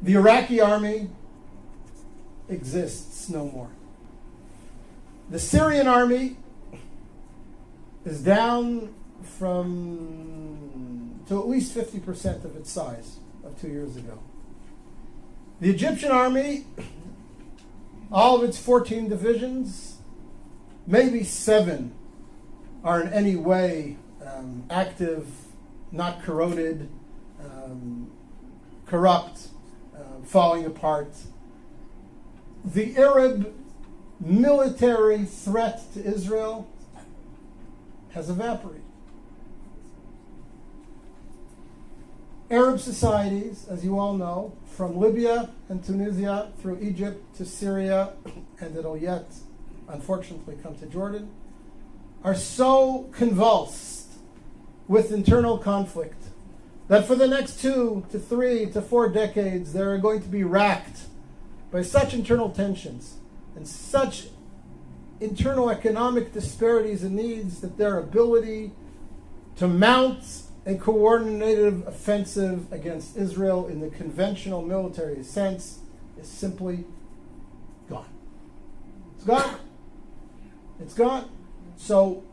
The Iraqi army exists no more. The Syrian army is down to at least 50% of its size of 2 years ago. The Egyptian army, all of its 14 divisions, maybe 7 are in any way active, not corroded, corrupt, falling apart. The Arab military threat to Israel has evaporated. Arab societies, as you all know, from Libya and Tunisia through Egypt to Syria, and it'll yet, unfortunately, come to Jordan, are so convulsed with internal conflict that for the next 2 to 3 to 4 decades, they're going to be racked by such internal tensions and such internal economic disparities and needs that their ability to mount a coordinated offensive against Israel in the conventional military sense is simply gone. It's gone. It's gone. So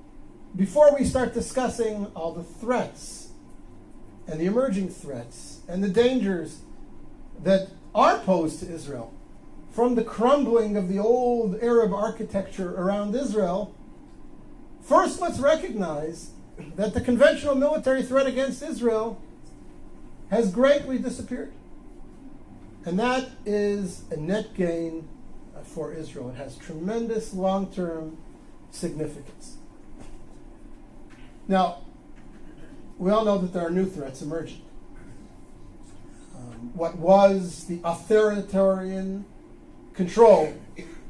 before we start discussing all the threats and the emerging threats and the dangers that are posed to Israel from the crumbling of the old Arab architecture around Israel, first let's recognize that the conventional military threat against Israel has greatly disappeared. And that is a net gain for Israel. It has tremendous long-term significance. Now, we all know that there are new threats emerging. What was the authoritarian control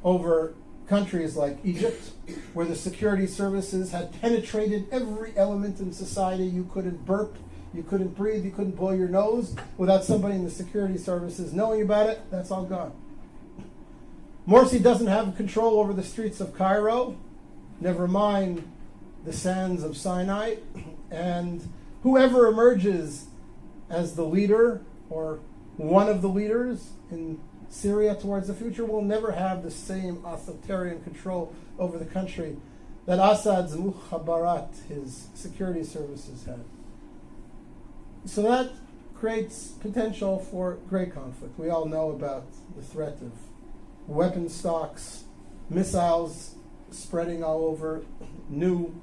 over countries like Egypt, where the security services had penetrated every element in society. You couldn't burp, you couldn't breathe, you couldn't blow your nose without somebody in the security services knowing about it. That's all gone. Morsi doesn't have control over the streets of Cairo, never mind the sands of Sinai, and whoever emerges as the leader or one of the leaders in Syria towards the future will never have the same authoritarian control over the country that Assad's mukhabarat, his security services, had. So that creates potential for great conflict. We all know about the threat of weapon stocks, missiles spreading all over, new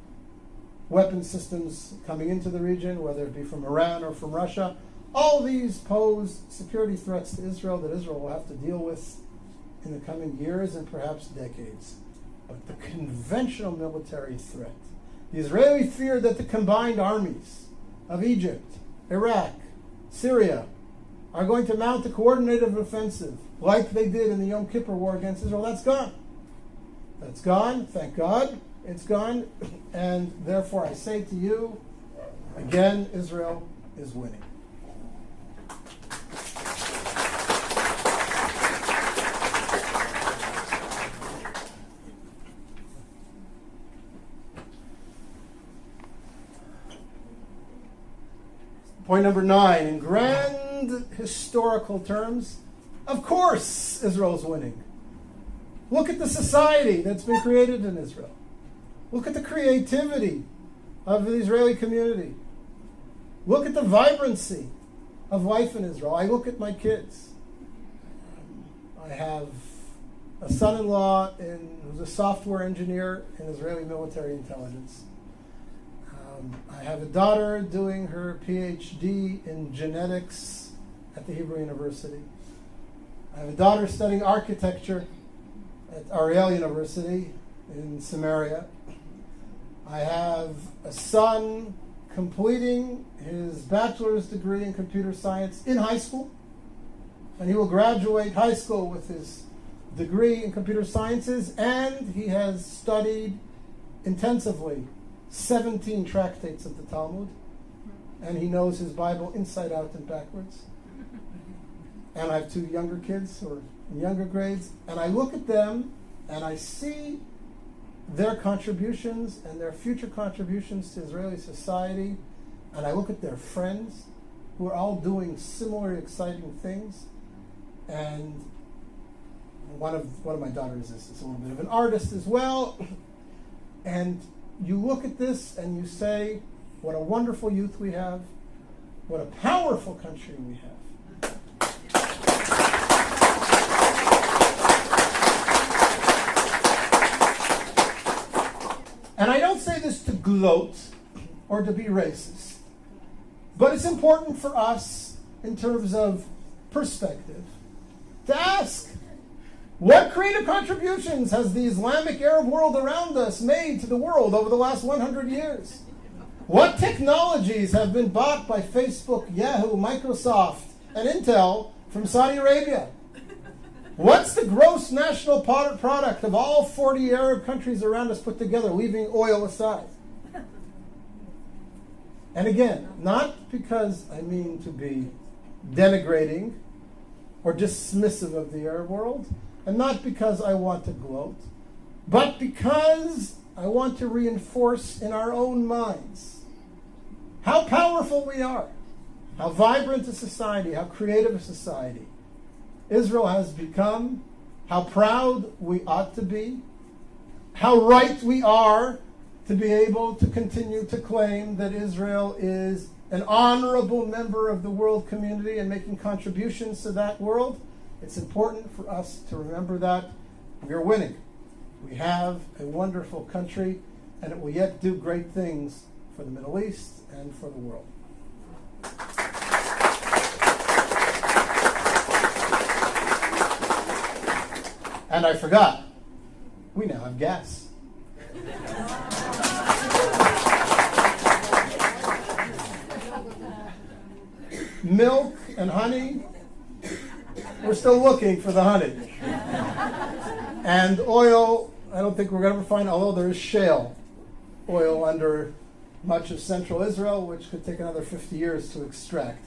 weapon systems coming into the region, whether it be from Iran or from Russia. All these pose security threats to Israel that Israel will have to deal with in the coming years and perhaps decades. But the conventional military threat, the Israeli fear that the combined armies of Egypt, Iraq, Syria are going to mount a coordinated offensive like they did in the Yom Kippur War against Israel, that's gone. That's gone, thank God, it's gone. And therefore I say to you, again, Israel is winning. Point number 9, in grand historical terms, of course Israel's winning. Look at the society that's been created in Israel. Look at the creativity of the Israeli community. Look at the vibrancy of life in Israel. I look at my kids. I have a son-in-law who's a software engineer in Israeli military intelligence. I have a daughter doing her PhD in genetics at the Hebrew University. I have a daughter studying architecture at Ariel University in Samaria. I have a son completing his bachelor's degree in computer science in high school, and he will graduate high school with his degree in computer sciences, and he has studied intensively 17 tractates of the Talmud, and he knows his Bible inside out and backwards. And I have 2 younger kids who are in younger grades, and I look at them and I see their contributions and their future contributions to Israeli society, and I look at their friends who are all doing similar exciting things, and one of my daughters is a little bit of an artist as well. And you look at this and you say, what a wonderful youth we have, what a powerful country we have. And I don't say this to gloat or to be racist, but it's important for us in terms of perspective to ask, what creative contributions has the Islamic Arab world around us made to the world over the last 100 years? What technologies have been bought by Facebook, Yahoo, Microsoft, and Intel from Saudi Arabia? What's the gross national product of all 40 Arab countries around us put together, leaving oil aside? And again, not because I mean to be denigrating or dismissive of the Arab world, and not because I want to gloat, but because I want to reinforce in our own minds how powerful we are, how vibrant a society, how creative a society Israel has become, how proud we ought to be, how right we are to be able to continue to claim that Israel is an honorable member of the world community and making contributions to that world. It's important for us to remember that we are winning. We have a wonderful country, and it will yet do great things for the Middle East and for the world. And I forgot, we now have gas. Milk and honey, we're still looking for the honey. And oil, I don't think we're going to ever find, although there is shale oil under much of central Israel, which could take another 50 years to extract.